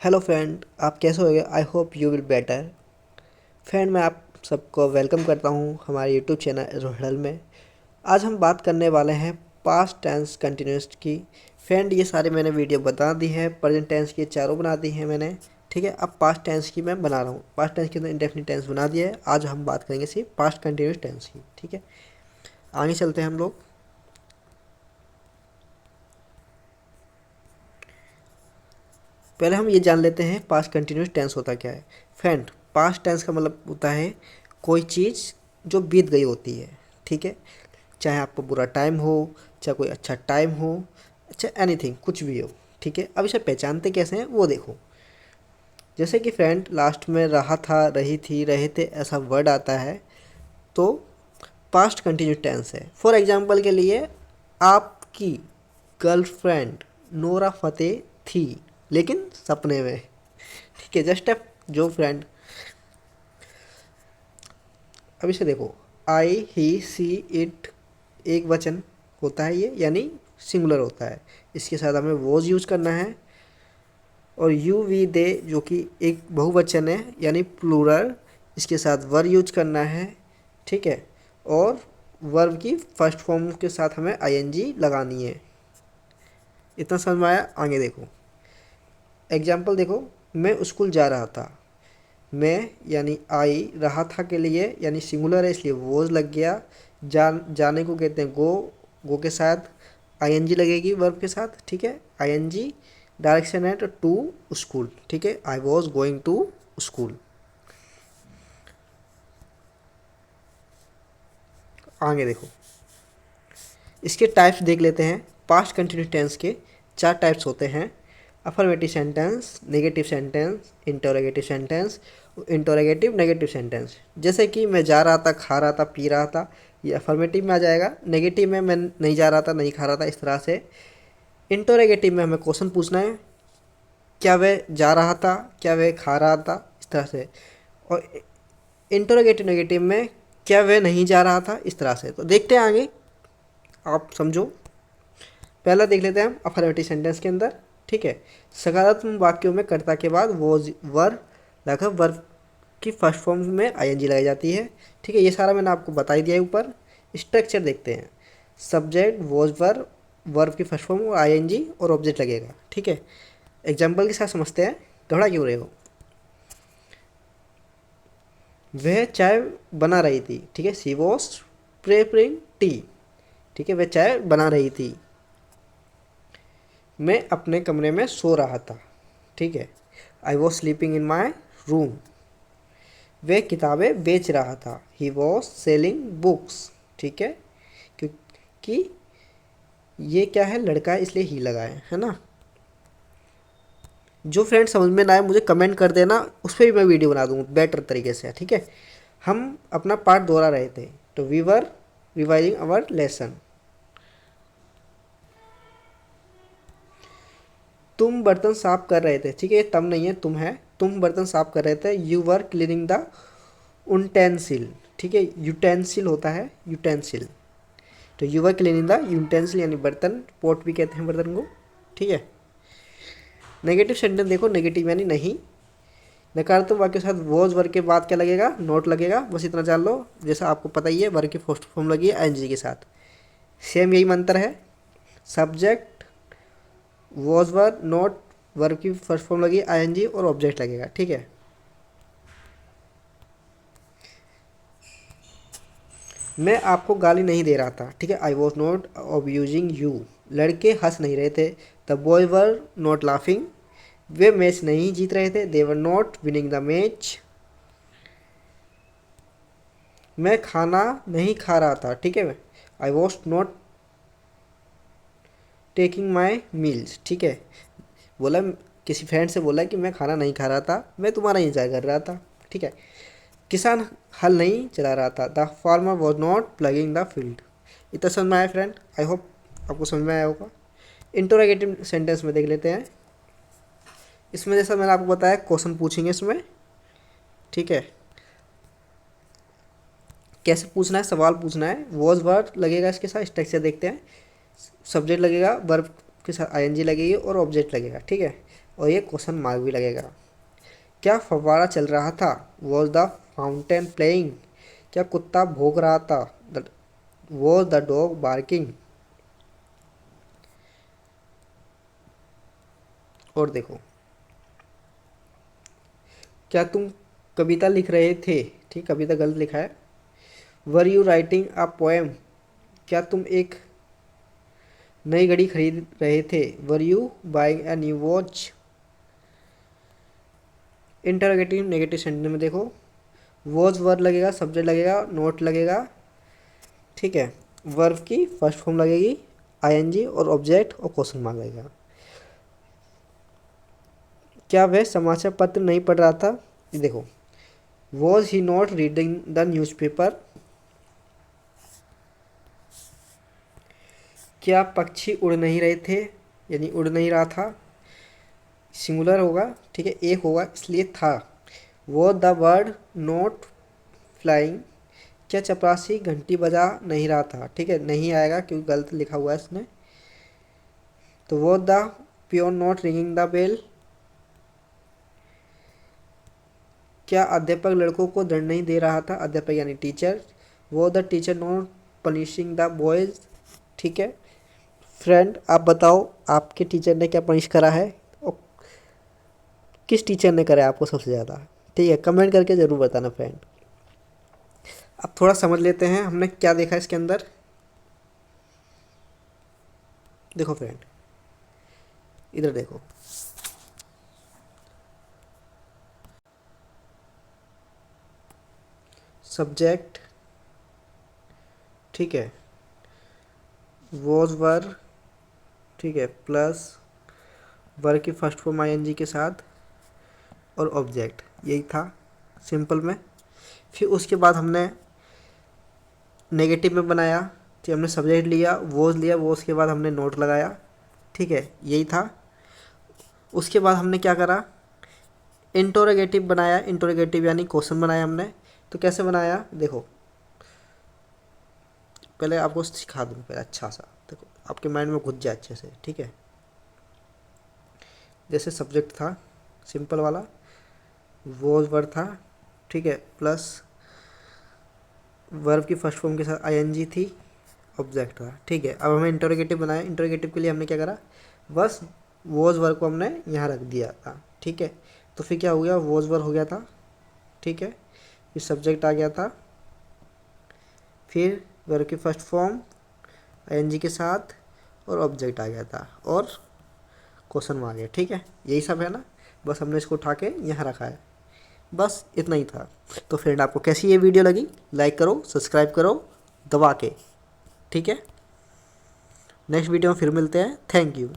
Hello friend, आप कैसे होगे? I hope you will better. Friend, मैं आप सबको वेलकम करता हूँ हमारे यूट्यूब चैनल रोहड़ल में। आज हम बात करने वाले हैं पास्ट टेंस कंटिन्यूस की। फ्रेंड, ये सारे मैंने वीडियो बता दी है, प्रेजेंट टेंस की चारों बना दी हैं मैंने। ठीक है, अब पास्ट टेंस की मैं बना रहा हूँ। पास्ट टेंस की तो इंडेफिनिट टेंस बना दिया है। आज हम बात करेंगे सिर्फ पास्ट कंटिन्यूस टेंस की। ठीक है, आगे चलते हैं हम लोग। पहले हम ये जान लेते हैं पास्ट कंटिन्यूस टेंस होता क्या है। फ्रेंड, पास्ट टेंस का मतलब होता है कोई चीज़ जो बीत गई होती है। ठीक है, चाहे आपको बुरा टाइम हो, चाहे कोई अच्छा टाइम हो, अच्छा एनीथिंग, कुछ भी हो। ठीक है, अब इसे पहचानते कैसे हैं वो देखो। जैसे कि फ्रेंड, लास्ट में रहा था, रही थी, रहे थे ऐसा वर्ड आता है तो पास्ट कंटिन्यूस टेंस है। फॉर एग्जाम्पल के लिए, आपकी गर्लफ्रेंड नोरा फतेह थी लेकिन सपने में। ठीक है, जस्ट जो फ्रेंड, अब इसे देखो, आई ही सी इट एक वचन होता है ये, यानी सिंगुलर होता है। इसके साथ हमें वॉज यूज करना है। और यू वी दे जो कि एक बहुवचन है यानी प्लूरल, इसके साथ वर यूज करना है। ठीक है, और वर्ब की फर्स्ट फॉर्म के साथ हमें आईएनजी लगानी है। इतना समझ में आया? आगे देखो, एग्जाम्पल देखो। मैं स्कूल जा रहा था। मैं यानी आई, रहा था के लिए यानी सिंगुलर है इसलिए वोज लग गया। जाने को कहते हैं गो, गो के साथ आईएनजी लगेगी वर्ब के साथ। ठीक है, आईएनजी डायरेक्शन है तो टू स्कूल। ठीक है, I was going to school. आगे देखो, इसके टाइप्स देख लेते हैं। पास्ट कंटिन्यूस टेंस के चार टाइप्स होते हैं: affirmative sentence, negative sentence, interrogative sentence, interrogative negative sentence. जैसे कि मैं जा रहा था, खा रहा था, पी रहा था, ये अफर्मेटिव में आ जाएगा। नेगेटिव में मैं नहीं जा रहा था, नहीं खा रहा था, इस तरह से। इंटरोगेटिव में हमें क्वेश्चन पूछना है, क्या वह जा रहा था, क्या वह खा रहा था, इस तरह से। और इंटरोगेटिव नेगेटिव में क्या वह नहीं जा रहा था, इस तरह से। तो देखते हैं आगे, आप समझो। पहला देख लेते हैं हम अफर्मेटिव सेंटेंस के अंदर। ठीक है, सकारात्मक वाक्यों में कर्ता के बाद वो वर लगा, वर्ब की फर्स्ट फॉर्म में आईएनजी लगाई जाती है। ठीक है, ये सारा मैंने आपको बता ही दिया है ऊपर। स्ट्रक्चर देखते हैं। सब्जेक्ट, वॉज, वर्ब, वर्ब की फर्स्ट फॉर्म और आईएनजी और ऑब्जेक्ट लगेगा। ठीक है, एग्जाम्पल के साथ समझते हैं। घबरा क्यों रहे हो? वह चाय बना रही थी। ठीक है, सी वॉज प्रेपरिंग टी। ठीक है, वह चाय बना रही थी। मैं अपने कमरे में सो रहा था। ठीक है, I was sleeping in my room. वह किताबें बेच रहा था। He was selling books. ठीक है, क्योंकि ये क्या है, लड़का है इसलिए ही लगाए, है ना। जो फ्रेंड समझ में ना आए मुझे कमेंट कर देना, उस पर भी मैं वीडियो बना दूँगा बेटर तरीके से। ठीक है, हम अपना पार्ट दोहरा रहे थे तो we were revising our lesson. तुम बर्तन साफ कर रहे थे। ठीक है, ये तम नहीं है, तुम है। तुम बर्तन साफ कर रहे थे। You were cleaning the utensil. ठीक है, यूटेंसिल होता है, यूटेंसिल। तो you were cleaning the utensil यानी बर्तन, पोट भी कहते हैं बर्तन को। ठीक है, नेगेटिव सेंटेंस देखो, नेगेटिव यानी नहीं। नकारात्मक वाक्य के साथ वॉज वर्ग के बाद क्या लगेगा, नोट लगेगा। बस इतना जान लो, जैसा आपको पता ही है वर्ग की फर्स्ट फॉर्म लगी है आईएनजी के साथ। सेम यही मंत्र है। Subject, was verb, note, verb की फर्स्ट फॉर्म लगी आईएनजी और ऑब्जेक्ट लगेगा। ठीक है, मैं आपको गाली नहीं दे रहा था। ठीक है, I was not abusing you. लड़के हंस नहीं रहे थे। The boy were not laughing. वे मैच नहीं जीत रहे थे। They were not winning the match. मैं खाना नहीं खा रहा था। ठीक है, I was not taking my meals. ठीक है, बोला, किसी फ्रेंड से बोला कि मैं खाना नहीं खा रहा था, मैं तुम्हारा इंतजार कर रहा था। ठीक है, किसान हल नहीं चला रहा था। The farmer was not plugging the field. इतना समझ में आया फ्रेंड? आई होप आपको समझ में आया होगा। इंटरोगेटिव सेंटेंस में देख लेते हैं। इसमें जैसा मैंने आपको बताया क्वेश्चन पूछेंगे इसमें। ठीक है, कैसे पूछना है, सवाल पूछना है। वॉज वर्ब लगेगा इसके साथ। स्ट्रक्चर देखते हैं। सब्जेक्ट लगेगा, वर्ब के साथ आईएनजी लगेगी और ऑब्जेक्ट लगेगा। ठीक है, और ये क्वेश्चन मार्क भी लगेगा। क्या फव्वारा चल रहा था? Was the fountain playing? क्या कुत्ता भौंक रहा था? Was the dog barking? और देखो, क्या तुम कविता लिख रहे थे? ठीक, कविता गलत लिखा है। Were you writing a poem? क्या तुम एक नई घड़ी खरीद रहे थे? Were you buying a new watch? Interrogative negative sentence में देखो, वॉज वर्ब लगेगा, सब्जेक्ट लगेगा, नोट लगेगा, ठीक है, वर्ब की फर्स्ट फॉर्म लगेगी आईएनजी और ऑब्जेक्ट और क्वेश्चन मार्क लगेगा। क्या वह समाचार पत्र नहीं पढ़ रहा था? ये देखो, was he not reading the newspaper? क्या पक्षी उड़ नहीं रहे थे? यानी उड़ नहीं रहा था, सिंगुलर होगा, ठीक है, एक होगा इसलिए था। वो द बर्ड नॉट फ्लाइंग? क्या चपरासी घंटी बजा नहीं रहा था? ठीक है, नहीं आएगा क्योंकि गलत लिखा हुआ है इसने। तो वो the pure not ringing the bell? क्या अध्यापक लड़कों को दंड नहीं दे रहा था? अध्यापक यानी टीचर। वो the teacher not punishing the boys? ठीक है फ्रेंड, आप बताओ आपके टीचर ने क्या पनिश करा है और किस टीचर ने करा है आपको सबसे ज़्यादा? ठीक है, कमेंट करके ज़रूर बताना फ्रेंड। अब थोड़ा समझ लेते हैं हमने क्या देखा इसके अंदर। देखो फ्रेंड, इधर देखो, सब्जेक्ट, ठीक है, वॉज वर, ठीक है, प्लस वर की फर्स्ट फॉर्म आईएनजी के साथ और ऑब्जेक्ट, यही था सिंपल में। फिर उसके बाद हमने नेगेटिव में बनाया, तो हमने सब्जेक्ट लिया, वॉज के बाद हमने नोट लगाया, ठीक है, यही था। उसके बाद हमने क्या करा, इंटरोगेटिव बनाया, इंटरोगेटिव यानी क्वेश्चन बनाया हमने। तो कैसे बनाया देखो, पहले आपको सिखा दूँ पहले अच्छा सा, देखो आपके माइंड में घुस जाए अच्छे से, ठीक है। जैसे सब्जेक्ट था सिंपल वाला, वॉज वर्ब था, ठीक है, प्लस वर्ब की फर्स्ट फॉर्म के साथ आईएनजी थी, ऑब्जेक्ट था, ठीक है। अब हमें इंटरोगेटिव बनाया, इंटरोगेटिव के लिए हमने क्या करा, बस वॉज वर्ब को हमने यहाँ रख दिया था, ठीक है। तो फिर क्या हो गया, वॉज वर्ब हो गया था, ठीक है, फिर सब्जेक्ट आ गया था, फिर वर्ब की फर्स्ट फॉर्म आईएनजी के साथ और ऑब्जेक्ट आ गया था और क्वेश्चन में आ गया, ठीक है, यही सब है ना। बस हमने इसको उठा के यहाँ रखा है, बस इतना ही था। तो फ्रेंड आपको कैसी ये वीडियो लगी, लाइक करो, सब्सक्राइब करो दबा के, ठीक है। नेक्स्ट वीडियो में फिर मिलते हैं, थैंक यू।